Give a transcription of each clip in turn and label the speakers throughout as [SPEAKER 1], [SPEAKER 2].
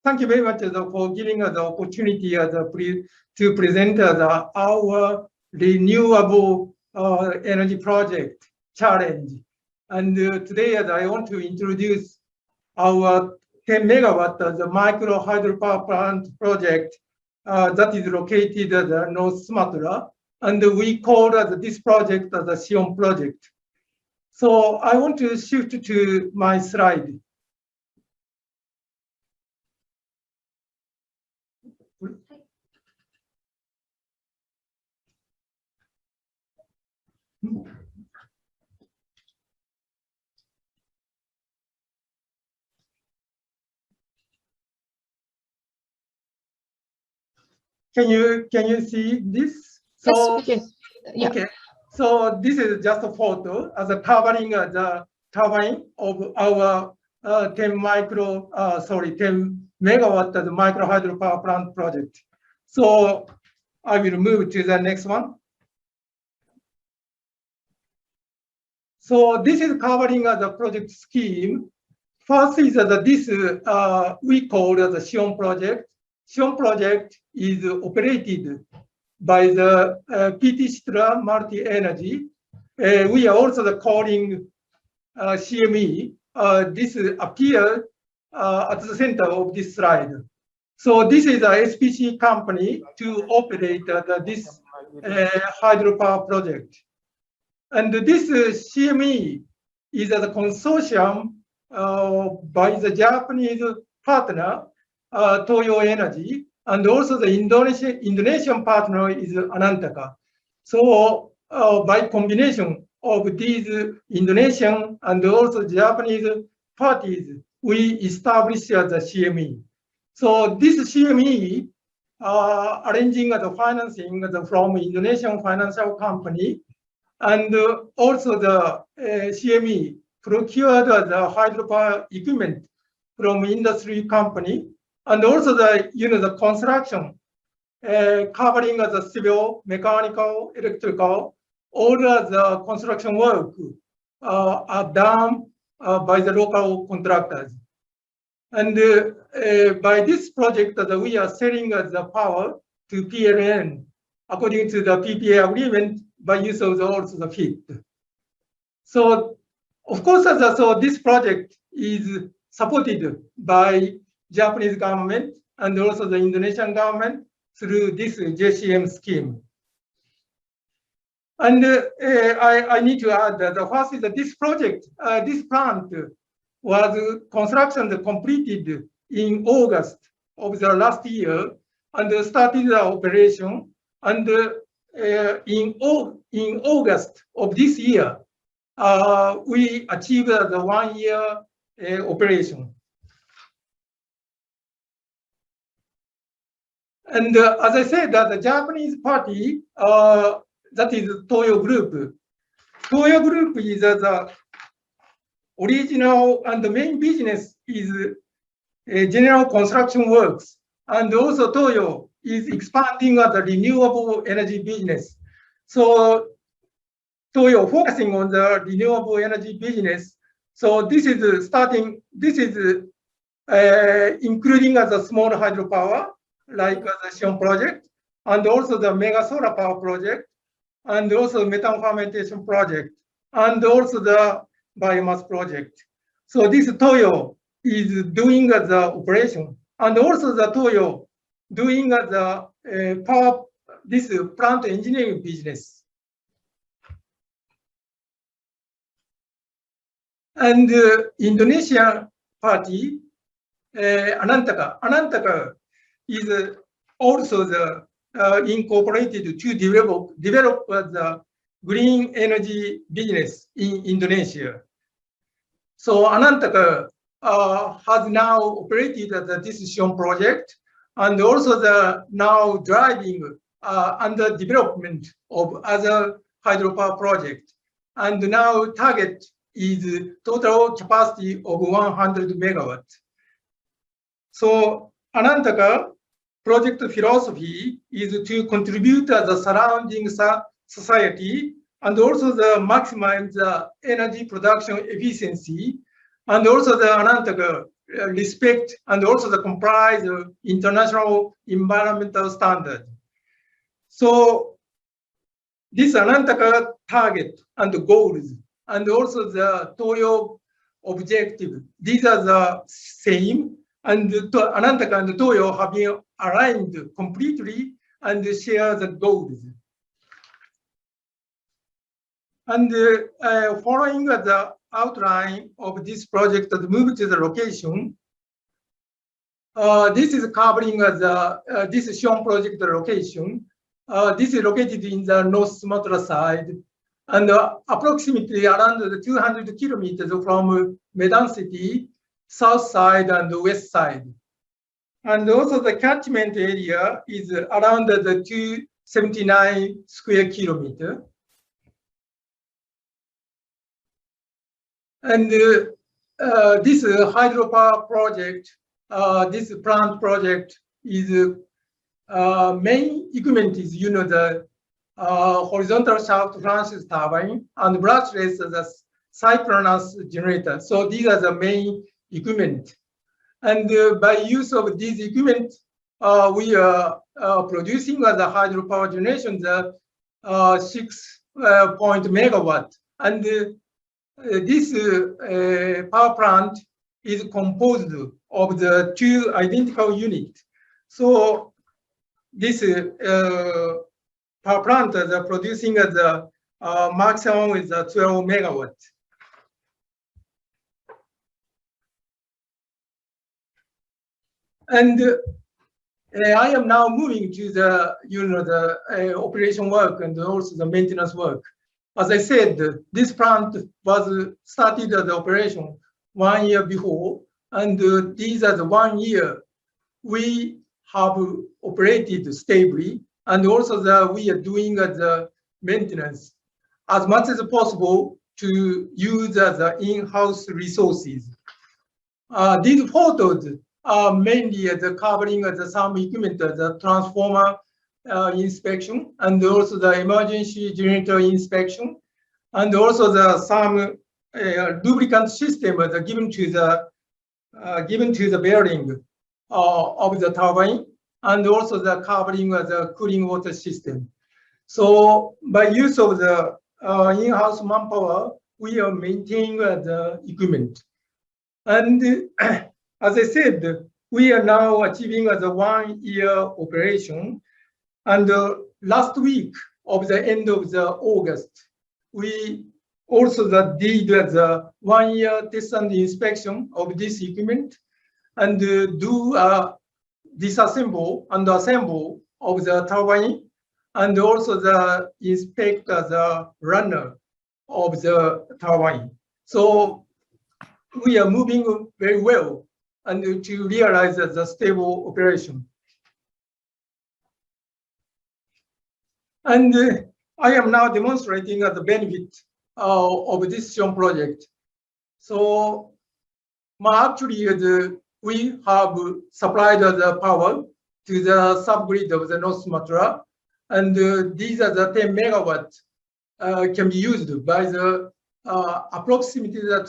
[SPEAKER 1] thank you very much for giving us the opportunity to present our renewable energy project challenge. And today I want to introduce our 10 megawatt the micro hydropower plant project that is located at North Sumatra. And we call this project the Sion project. So I want to shift to my slide. Can you see this? So,
[SPEAKER 2] yes, yeah.
[SPEAKER 1] Okay. So this is just a photo as a covering the turbine of our 10 megawatt the micro hydropower plant project. So I will move to the next one. So this is covering the project scheme. First is this we call the Sion project. Sion project is operated by the PT Citra Multi Energy. We are also calling CME. This appears at the center of this slide. So this is a SPC company to operate this hydropower project. And this CME is a consortium by the Japanese partner, Toyo Energy, and also the Indonesian partner is Anantaka. So by combination of these Indonesian and also Japanese parties, we established the CME. So this CME arranging the financing from Indonesian financial company, and also the CME procured the hydropower equipment from industry company, and also the construction covering the civil, mechanical, electrical, all the construction work are done by the local contractors. And by this project we are selling the power to PLN according to the PPA agreement by use of also the FIT. So of course, so this project is supported by Japanese government and also the Indonesian government through this JCM scheme. And I need to add that the first is that this project, this plant was construction completed in August of the last year and started the operation. And in August of this year, we achieved the 1 year operation. And as I said, that the Japanese party, that is Toyo Group. Toyo Group is the original and the main business is general construction works. And also Toyo is expanding the renewable energy business. So Toyo focusing on the renewable energy business. So this is starting, this is including the small hydropower, like the Sion project, and also the mega solar power project, and also methane fermentation project, and also the biomass project. So this Toyo is doing the operation, and also the Toyo doing the power, this plant engineering business. And Indonesian party, Anantaka is also the incorporated to develop the green energy business in Indonesia. So Anantaka has now operated the decision project, and also the now driving under development of other hydropower project. And now target is total capacity of 100 megawatts. So Anantaka project philosophy is to contribute to the surrounding society and also the maximize the energy production efficiency. And also the Anantaka respect and also the comply the international environmental standard. So this Anantaka target and the goals and also the Toyo objective, these are the same, and Anantaka and Toyo have been aligned completely and share the goals. And following the outline of this project that moved to the location, this is covering this is shown project location. This is located in the North Sumatra side, and approximately around 200 kilometers from Medan city, south side and west side. And also the catchment area is around the 279 square kilometer. And this hydropower project, this plant project is main equipment is, the horizontal shaft Francis turbine and brushless the synchronous generator. So these are the main equipment. And by use of these equipment, we are producing the hydropower generation, the 6 megawatt. And this power plant is composed of the 2 identical units. So this power plant is producing the maximum is 12 megawatt. And I am now moving to the the operation work and also the maintenance work. As I said, this plant was started the operation 1 year before, and these are the 1 year we have operated stably, and also we are doing the maintenance as much as possible to use the in-house resources. These photos are mainly covering some equipment, the transformer inspection, and also the emergency generator inspection, and also some lubricant system given to the bearing of the turbine, and also the covering of the cooling water system. So by use of the in-house manpower, we are maintaining the equipment. And as I said, we are now achieving the 1 year operation. And last week of the end of the August, we also did the 1 year test and inspection of this equipment and do disassemble and assemble of the turbine, and also inspect the runner of the turbine. So we are moving very well and to realize the stable operation. And I am now demonstrating the benefit of this shown project. So actually, we have supplied the power to the subgrid of the North Sumatra, and these are the 10 megawatt can be used by the approximately the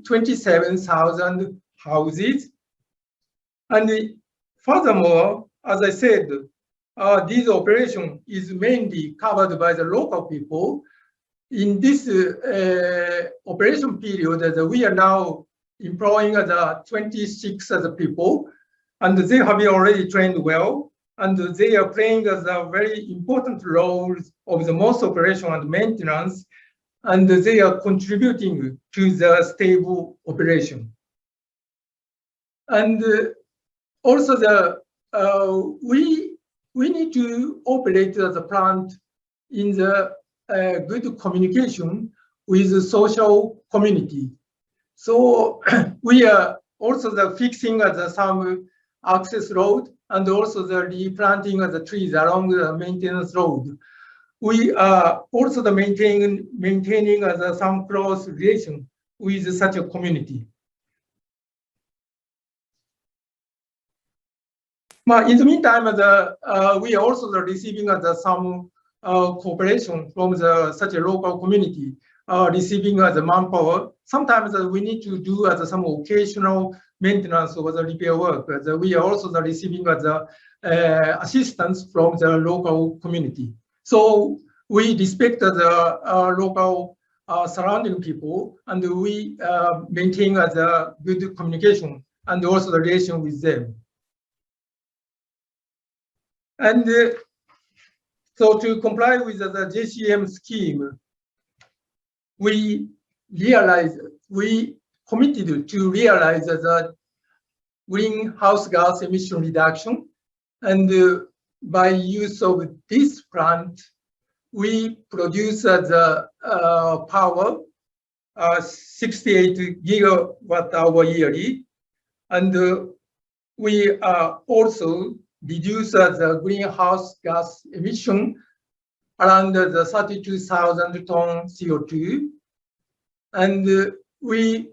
[SPEAKER 1] 27,000 houses. And furthermore, as I said, this operation is mainly covered by the local people. In this operation period, we are now employing the 26 people, and they have been already trained well, and they are playing a very important role of the most operation and maintenance, and they are contributing to the stable operation. And also we need to operate the plant in the good communication with the social community. So we are also fixing some access road and also the replanting of the trees along the maintenance road. We are also maintaining some close relation with such a community. In the meantime, we are also receiving some cooperation from such a local community, receiving the manpower. Sometimes we need to do some occasional maintenance or the repair work. We are also receiving the assistance from the local community. So we respect the local surrounding people, and we maintain the good communication and also the relation with them. And so to comply with the JCM scheme, we committed to realize the greenhouse gas emission reduction. And by use of this plant, we produce the power 68 gigawatt hour yearly. And we also reduce the greenhouse gas emission around the 32,000 ton CO2. And we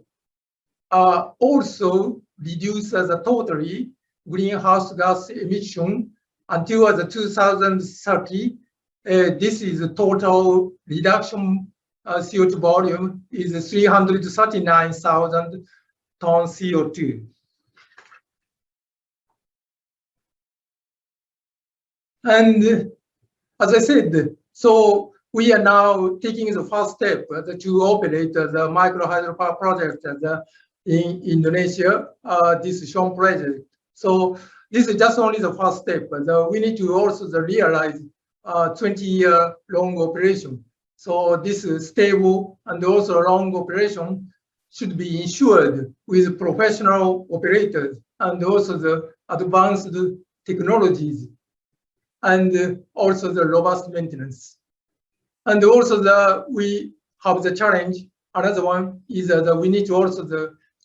[SPEAKER 1] also reduce the totally greenhouse gas emission until the 2030. This is the total reduction CO2 volume is 339,000 ton CO2. And as I said, so we are now taking the first step to operate the micro hydropower project in Indonesia, this Shingo project. So this is just only the first step. We need to also realize 20-year long operation. So this stable and also long operation should be ensured with professional operators and also the advanced technologies and also the robust maintenance. And also we have the challenge. Another one is that we need to also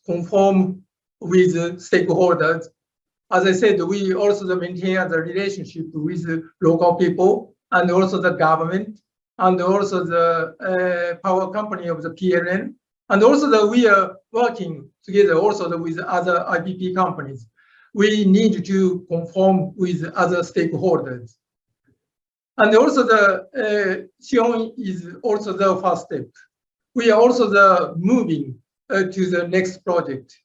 [SPEAKER 1] conform with stakeholders. As I said, we also maintain the relationship with local people and also the government and also the power company of the PLN. And also we are working together also with other IPP companies. We need to conform with other stakeholders. And also Shingo is also the first step. We are also moving to the next project.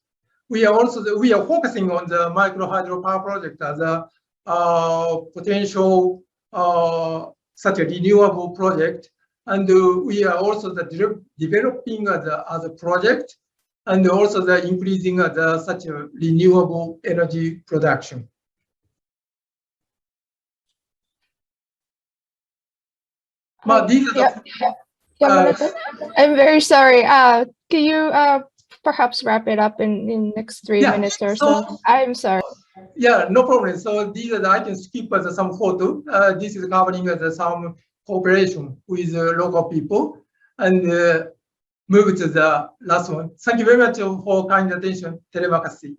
[SPEAKER 1] We are focusing on the micro hydropower project as a potential such a renewable project, and we are also developing as a project, and also increasing such a renewable energy production. But these are
[SPEAKER 2] I'm very sorry. Can you perhaps wrap it up in next 3 minutes or so? I'm sorry.
[SPEAKER 1] Yeah, no problem. So these are I can skip some photo. This is covering some cooperation with local people, and move to the last one. Thank you very much for kind attention. Telemakashi.